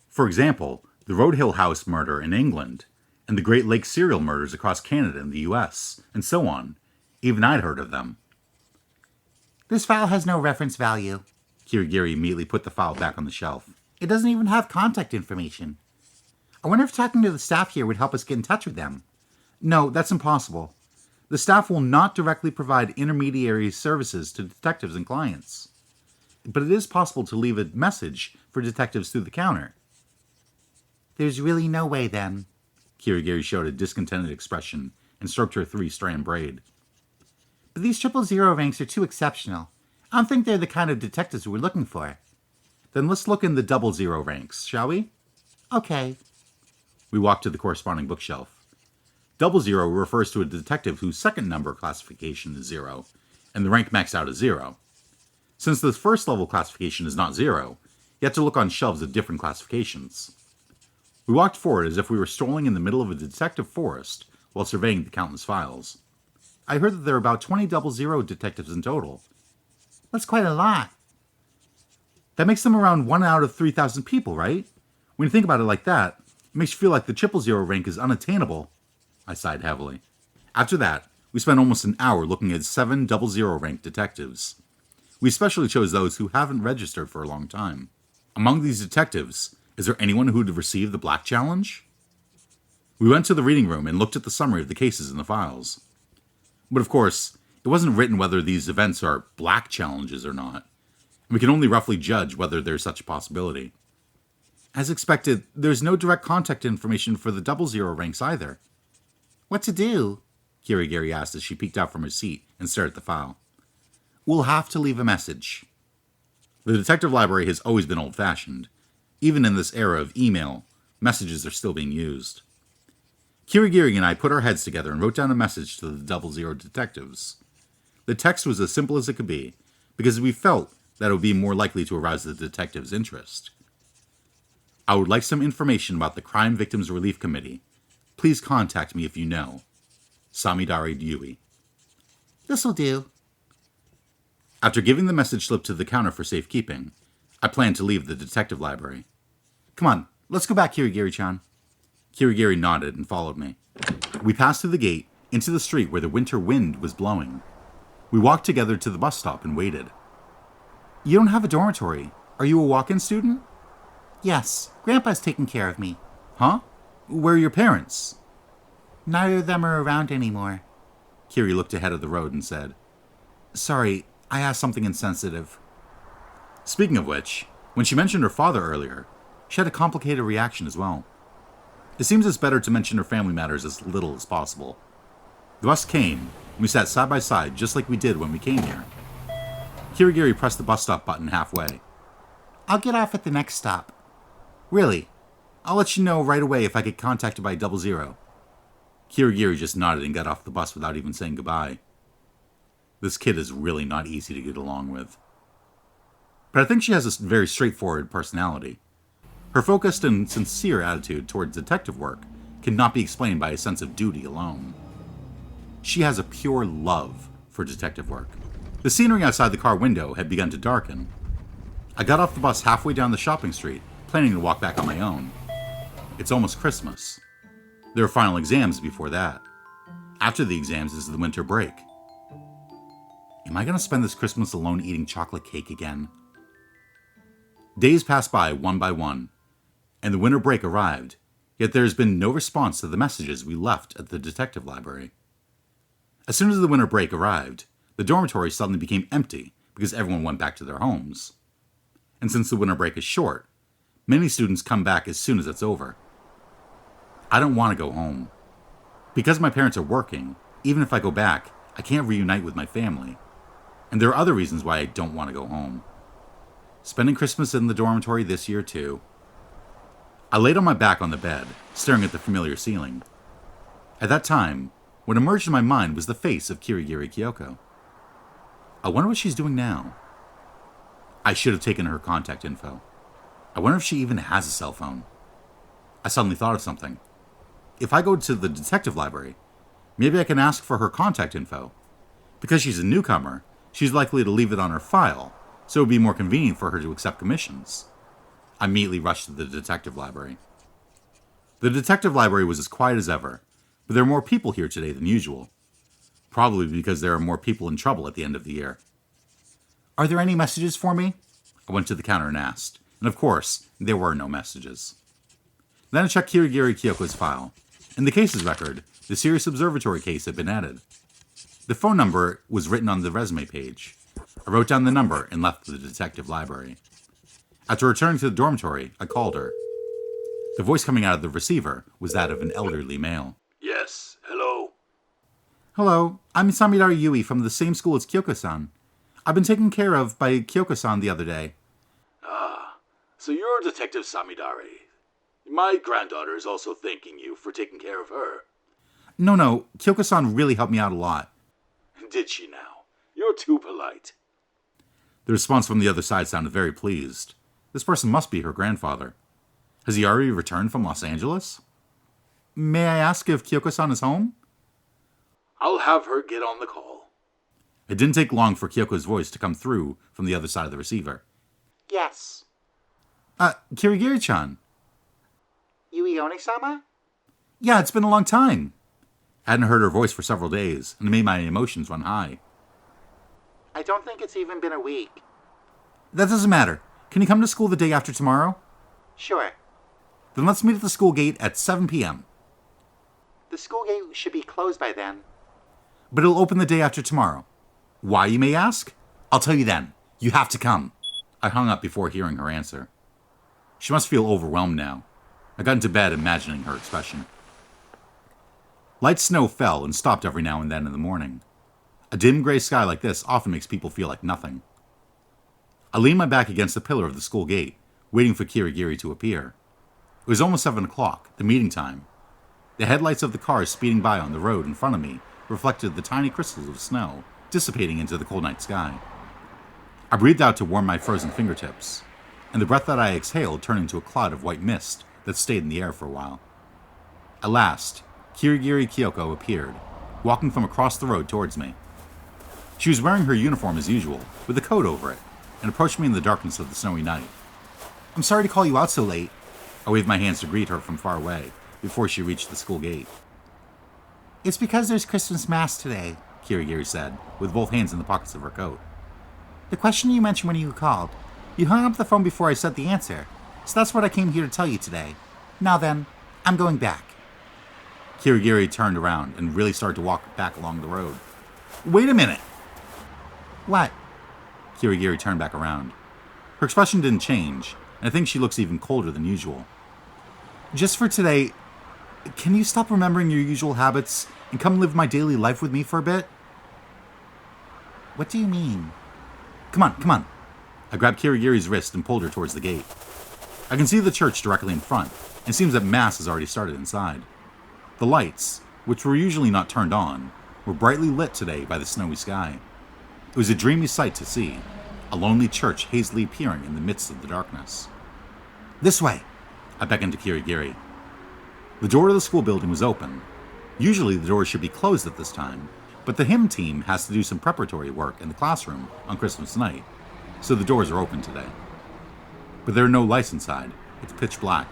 For example, the Roadhill House murder in England, and the Great Lakes serial murders across Canada and the US, and so on. Even I'd heard of them. This file has no reference value. Kirigiri immediately put the file back on the shelf. It doesn't even have contact information. I wonder if talking to the staff here would help us get in touch with them. No, that's impossible. The staff will not directly provide intermediary services to detectives and clients. But it is possible to leave a message for detectives through the counter. There's really no way, then. Kirigiri showed a discontented expression and stroked her 3-strand braid. But these 000 ranks are too exceptional. I don't think they're the kind of detectives we're looking for. Then let's look in the 00 ranks, shall we? Okay. We walked to the corresponding bookshelf. 00 refers to a detective whose second number classification is 0, and the rank maxed out is 0. Since the first level classification is not 0, you have to look on shelves of different classifications. We walked forward as if we were strolling in the middle of a detective forest while surveying the countless files. I heard that there are about 20 00 detectives in total. That's quite a lot. That makes them around 1 out of 3,000 people, right? When you think about it like that, it makes you feel like the 000 rank is unattainable. I sighed heavily. After that, we spent almost an hour looking at 7 00 ranked detectives. We especially chose those who haven't registered for a long time. Among these detectives, is there anyone who'd received the Black Challenge? We went to the reading room and looked at the summary of the cases in the files. But of course, it wasn't written whether these events are Black Challenges or not, and we can only roughly judge whether there's such a possibility. As expected, there's no direct contact information for the 00 ranks either. What to do? Kirigiri asked as she peeked out from her seat and stared at the file. We'll have to leave a message. The detective library has always been old-fashioned. Even in this era of email, messages are still being used. Kirigiri and I put our heads together and wrote down a message to the 00 detectives. The text was as simple as it could be, because we felt that it would be more likely to arouse the detectives' interest. I would like some information about the Crime Victims Relief Committee. Please contact me if you know. Samidare Yui. This'll do. After giving the message slip to the counter for safekeeping, I planned to leave the detective library. Come on, let's go back, Kirigiri-chan. Kirigiri nodded and followed me. We passed through the gate into the street where the winter wind was blowing. We walked together to the bus stop and waited. You don't have a dormitory. Are you a walk-in student? Yes, Grandpa's taking care of me. Huh? Where are your parents? Neither of them are around anymore. Kiri looked ahead of the road and said, Sorry, I asked something insensitive. Speaking of which, when she mentioned her father earlier, she had a complicated reaction as well. It seems it's better to mention her family matters as little as possible. The bus came, and we sat side by side just like we did when we came here. Kirigiri pressed the bus stop button halfway. I'll get off at the next stop. Really? I'll let you know right away if I get contacted by 00. Kirigiri just nodded and got off the bus without even saying goodbye. This kid is really not easy to get along with. But I think she has a very straightforward personality. Her focused and sincere attitude towards detective work cannot be explained by a sense of duty alone. She has a pure love for detective work. The scenery outside the car window had begun to darken. I got off the bus halfway down the shopping street, planning to walk back on my own. It's almost Christmas. There are final exams before that. After the exams is the winter break. Am I going to spend this Christmas alone eating chocolate cake again? Days passed by one, and the winter break arrived, yet there has been no response to the messages we left at the detective library. As soon as the winter break arrived, the dormitory suddenly became empty because everyone went back to their homes. And since the winter break is short, many students come back as soon as it's over. I don't want to go home. Because my parents are working, even if I go back, I can't reunite with my family. And there are other reasons why I don't want to go home. Spending Christmas in the dormitory this year, too. I laid on my back on the bed, staring at the familiar ceiling. At that time, what emerged in my mind was the face of Kirigiri Kyoko. I wonder what she's doing now. I should have taken her contact info. I wonder if she even has a cell phone. I suddenly thought of something. If I go to the detective library, maybe I can ask for her contact info. Because she's a newcomer, she's likely to leave it on her file, so it would be more convenient for her to accept commissions. I immediately rushed to the detective library. The detective library was as quiet as ever, but there are more people here today than usual. Probably because there are more people in trouble at the end of the year. Are there any messages for me? I went to the counter and asked, and of course, there were no messages. Then I checked Kirigiri Kyoko's file. In the cases record, the Sirius Observatory case had been added. The phone number was written on the resume page. I wrote down the number and left the detective library. After returning to the dormitory, I called her. The voice coming out of the receiver was that of an elderly male. Yes, hello. Hello, I'm Samidari Yui from the same school as Kyoko-san. I've been taken care of by Kyoko-san the other day. Ah, so you're Detective Samidari. My granddaughter is also thanking you for taking care of her. No, Kyoko-san really helped me out a lot. Did she now? You're too polite. The response from the other side sounded very pleased. This person must be her grandfather. Has he already returned from Los Angeles? May I ask if Kyoko-san is home? I'll have her get on the call. It didn't take long for Kyoko's voice to come through from the other side of the receiver. Yes. Kirigiri-chan. Yui One-sama? Yeah, it's been a long time. I hadn't heard her voice for several days, and it made my emotions run high. I don't think it's even been a week. That doesn't matter. Can you come to school the day after tomorrow? Sure. Then let's meet at the school gate at 7 p.m. The school gate should be closed by then. But it'll open the day after tomorrow. Why, you may ask? I'll tell you then. You have to come. I hung up before hearing her answer. She must feel overwhelmed now. I got into bed imagining her expression. Light snow fell and stopped every now and then in the morning. A dim gray sky like this often makes people feel like nothing. I leaned my back against the pillar of the school gate, waiting for Kirigiri to appear. It was almost 7 o'clock, the meeting time. The headlights of the cars speeding by on the road in front of me reflected the tiny crystals of snow dissipating into the cold night sky. I breathed out to warm my frozen fingertips, and the breath that I exhaled turned into a cloud of white mist that stayed in the air for a while. At last, Kirigiri Kyoko appeared, walking from across the road towards me. She was wearing her uniform as usual, with a coat over it, and approached me in the darkness of the snowy night. I'm sorry to call you out so late. I waved my hands to greet her from far away, before she reached the school gate. It's because there's Christmas Mass today, Kirigiri said, with both hands in the pockets of her coat. The question you mentioned when you called, you hung up the phone before I said the answer, so that's what I came here to tell you today. Now then, I'm going back. Kirigiri turned around and really started to walk back along the road. Wait a minute! What? Kirigiri turned back around. Her expression didn't change, and I think she looks even colder than usual. Just for today, can you stop remembering your usual habits and come live my daily life with me for a bit? What do you mean? Come on. I grabbed Kirigiri's wrist and pulled her towards the gate. I can see the church directly in front, and it seems that Mass has already started inside. The lights, which were usually not turned on, were brightly lit today by the snowy sky. It was a dreamy sight to see, a lonely church hazily appearing in the midst of the darkness. This way, I beckoned to Kirigiri. The door to the school building was open. Usually the doors should be closed at this time, but the hymn team has to do some preparatory work in the classroom on Christmas night, so the doors are open today. But there are no lights inside. It's pitch black.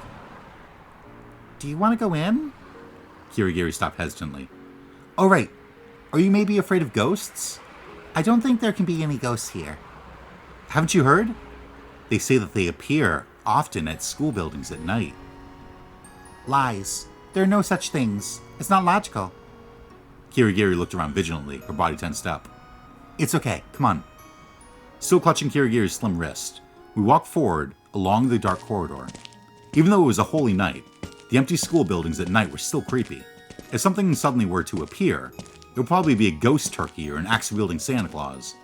Do you want to go in? Kirigiri stopped hesitantly. Oh, right. Are you maybe afraid of ghosts? I don't think there can be any ghosts here. Haven't you heard? They say that they appear often at school buildings at night. Lies. There are no such things. It's not logical. Kirigiri looked around vigilantly, her body tensed up. It's okay. Come on. Still clutching Kirigiri's slim wrist, we walked forward along the dark corridor. Even though it was a holy night, the empty school buildings at night were still creepy. If something suddenly were to appear, it would probably be a ghost turkey or an axe-wielding Santa Claus.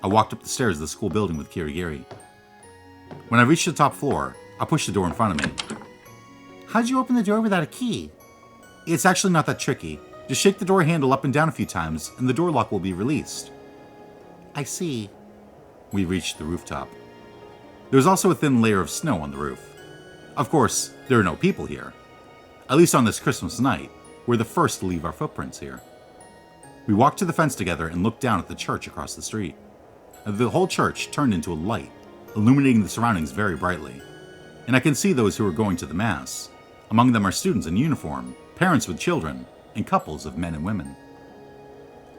I walked up the stairs of the school building with Kirigiri. When I reached the top floor, I pushed the door in front of me. How'd you open the door without a key? It's actually not that tricky. Just shake the door handle up and down a few times, and the door lock will be released. I see. We reached the rooftop. There was also a thin layer of snow on the roof. Of course, there are no people here. At least on this Christmas night, we're the first to leave our footprints here. We walked to the fence together and looked down at the church across the street. The whole church turned into a light, illuminating the surroundings very brightly. And I can see those who are going to the Mass. Among them are students in uniform, parents with children, and couples of men and women.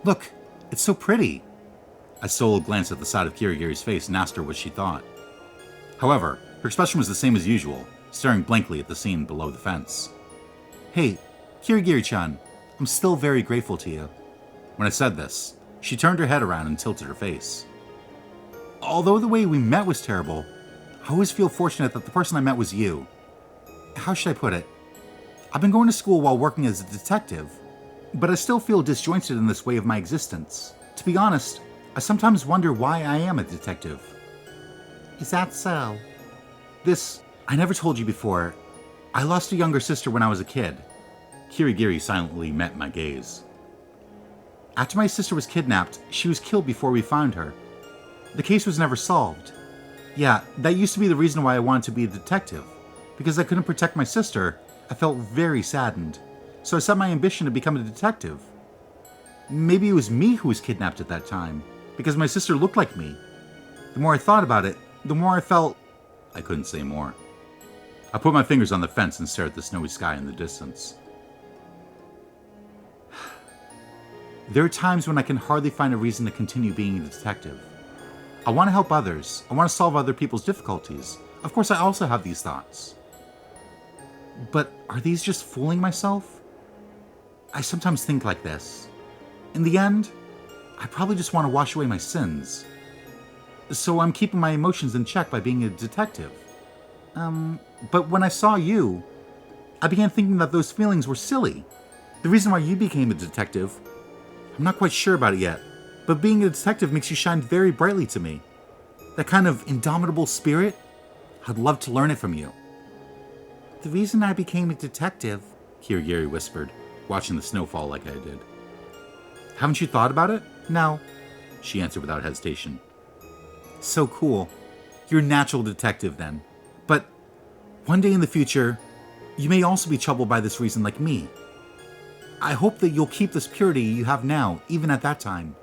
Look, it's so pretty. I stole a glance at the side of Kirigiri's face and asked her what she thought. However, her expression was the same as usual, staring blankly at the scene below the fence. Hey, Kirigiri-chan, I'm still very grateful to you. When I said this, she turned her head around and tilted her face. Although the way we met was terrible, I always feel fortunate that the person I met was you. How should I put it? I've been going to school while working as a detective, but I still feel disjointed in this way of my existence. To be honest, I sometimes wonder why I am a detective. Is that so? I never told you before. I lost a younger sister when I was a kid. Kirigiri silently met my gaze. After my sister was kidnapped, she was killed before we found her. The case was never solved. Yeah, that used to be the reason why I wanted to be a detective. Because I couldn't protect my sister, I felt very saddened. So I set my ambition to become a detective. Maybe it was me who was kidnapped at that time, because my sister looked like me. The more I thought about it, the more I felt... I couldn't say more. I put my fingers on the fence and stared at the snowy sky in the distance. There are times when I can hardly find a reason to continue being a detective. I want to help others. I want to solve other people's difficulties. Of course, I also have these thoughts. But are these just fooling myself? I sometimes think like this. In the end, I probably just want to wash away my sins. So I'm keeping my emotions in check by being a detective. But when I saw you, I began thinking that those feelings were silly. The reason why you became a detective, I'm not quite sure about it yet, but being a detective makes you shine very brightly to me. That kind of indomitable spirit, I'd love to learn it from you. The reason I became a detective, Kirigiri whispered, watching the snow fall like I did. Haven't you thought about it? No, she answered without hesitation. So cool. You're a natural detective then. But one day in the future, you may also be troubled by this reason like me. I hope that you'll keep this purity you have now, even at that time.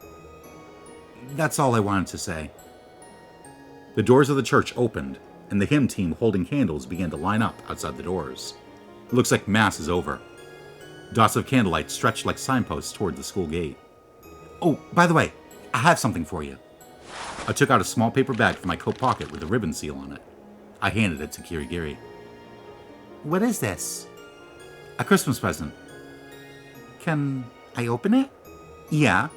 That's all I wanted to say. The doors of the church opened, and the hymn team holding candles began to line up outside the doors. It looks like Mass is over. Dots of candlelight stretched like signposts toward the school gate. Oh, by the way, I have something for you. I took out a small paper bag from my coat pocket with a ribbon seal on it. I handed it to Kirigiri. What is this? A Christmas present. Can I open it? Yeah.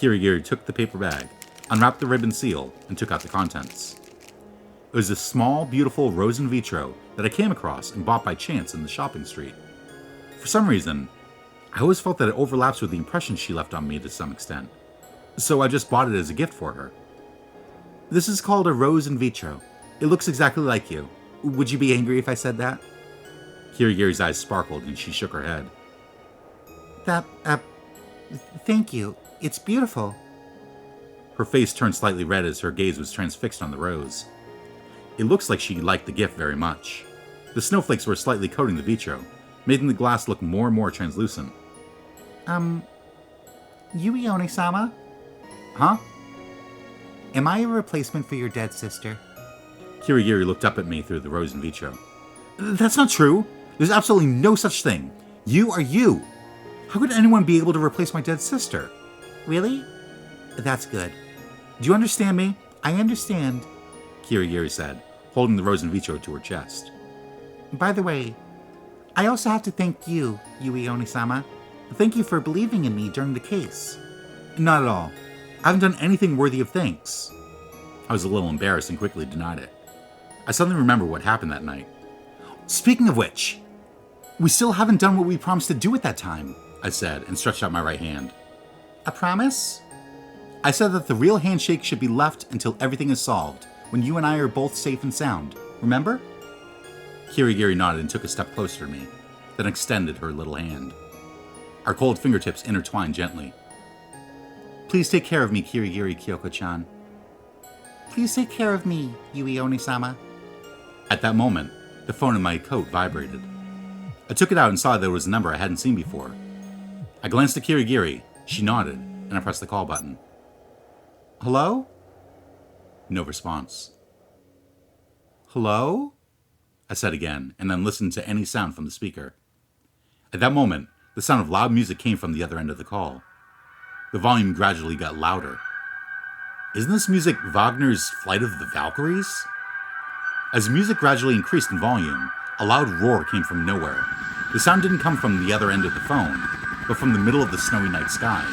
Kirigiri took the paper bag, unwrapped the ribbon seal, and took out the contents. It was a small, beautiful rose in vitro that I came across and bought by chance in the shopping street. For some reason, I always felt that it overlaps with the impression she left on me to some extent, so I just bought it as a gift for her. This is called a rose in vitro. It looks exactly like you. Would you be angry if I said that? Kirigiri's eyes sparkled and she shook her head. Thank you. It's beautiful. Her face turned slightly red as her gaze was transfixed on the rose. It looks like she liked the gift very much. The snowflakes were slightly coating the vitro, making the glass look more and more translucent. Yui Onisama? Huh? Am I a replacement for your dead sister? Kirigiri looked up at me through the rose in vitro. That's not true. There's absolutely no such thing. You are you. How could anyone be able to replace my dead sister? Really? That's good. Do you understand me? I understand, Kirigiri said, holding the rose in vitro to her chest. By the way, I also have to thank you, Yui Onisama. Thank you for believing in me during the case. Not at all. I haven't done anything worthy of thanks. I was a little embarrassed and quickly denied it. I suddenly remembered what happened that night. Speaking of which, we still haven't done what we promised to do at that time, I said, and stretched out my right hand. A promise? I said that the real handshake should be left until everything is solved, when you and I are both safe and sound. Remember? Kirigiri nodded and took a step closer to me, then extended her little hand. Our cold fingertips intertwined gently. Please take care of me, Kirigiri Kyoko-chan. Please take care of me, Yui Onisama. At that moment, the phone in my coat vibrated. I took it out and saw there was a number I hadn't seen before. I glanced at Kirigiri, she nodded, and I pressed the call button. Hello? No response. Hello? I said again, and then listened to any sound from the speaker. At that moment, the sound of loud music came from the other end of the call. The volume gradually got louder. Isn't this music Wagner's Flight of the Valkyries? As the music gradually increased in volume, a loud roar came from nowhere. The sound didn't come from the other end of the phone, but from the middle of the snowy night sky.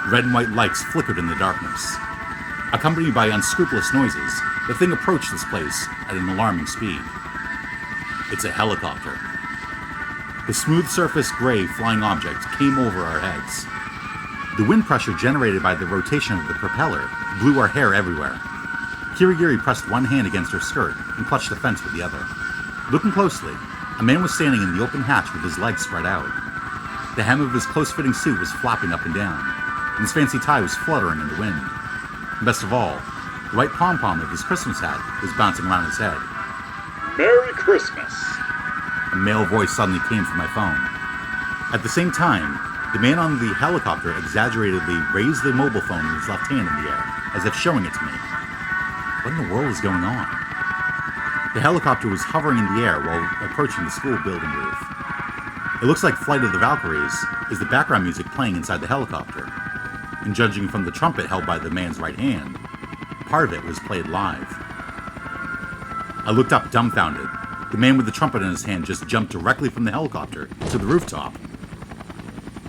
Red and white lights flickered in the darkness. Accompanied by unscrupulous noises, the thing approached this place at an alarming speed. It's a helicopter. The smooth-surfaced gray flying object came over our heads. The wind pressure generated by the rotation of the propeller blew our hair everywhere. Kirigiri pressed one hand against her skirt and clutched the fence with the other. Looking closely, a man was standing in the open hatch with his legs spread out. The hem of his close-fitting suit was flapping up and down, and his fancy tie was fluttering in the wind. And best of all, the white pom-pom of his Christmas hat was bouncing around his head. Merry Christmas! A male voice suddenly came from my phone. At the same time, the man on the helicopter exaggeratedly raised the mobile phone in his left hand in the air, as if showing it to me. What in the world is going on? The helicopter was hovering in the air while approaching the school building roof. It looks like Flight of the Valkyries is the background music playing inside the helicopter. And judging from the trumpet held by the man's right hand, part of it was played live. I looked up dumbfounded. The man with the trumpet in his hand just jumped directly from the helicopter to the rooftop.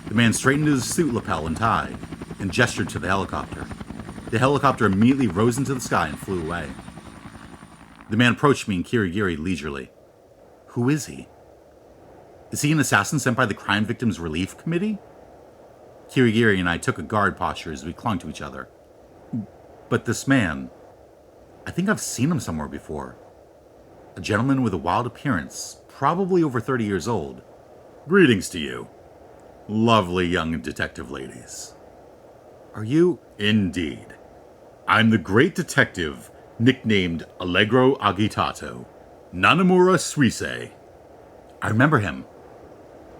The man straightened his suit lapel and tie and gestured to the helicopter. The helicopter immediately rose into the sky and flew away. The man approached me and Kirigiri leisurely. Who is he? Is he an assassin sent by the Crime Victims Relief Committee? Kirigiri and I took a guard posture as we clung to each other. But this man, I think I've seen him somewhere before. A gentleman with a wild appearance, probably over 30 years old. Greetings to you, lovely young detective ladies. Are you? Indeed. I'm the great detective nicknamed Allegro Agitato, Nanamura Suisei. I remember him.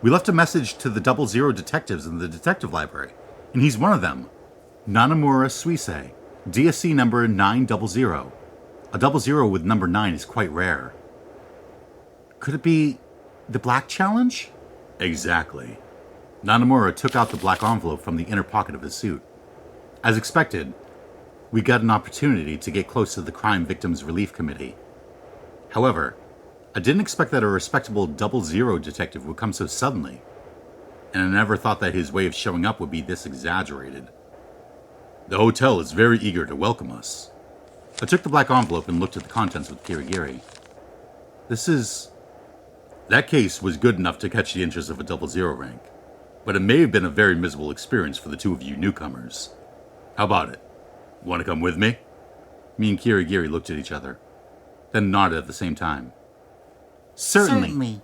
We left a message to the 00 detectives in the detective library, and he's one of them. Nanamura Suisei. DSC number 900. A 00 with number 9 is quite rare. Could it be the Black Challenge? Exactly. Nanamura took out the black envelope from the inner pocket of his suit. As expected, we got an opportunity to get close to the Crime Victims Relief Committee. However, I didn't expect that a respectable 00 detective would come so suddenly, and I never thought that his way of showing up would be this exaggerated. The hotel is very eager to welcome us. I took the black envelope and looked at the contents with Kirigiri. That case was good enough to catch the interest of a 00 rank, but it may have been a very miserable experience for the two of you newcomers. How about it? Want to come with me? Me and Kirigiri looked at each other, then nodded at the same time. Certainly.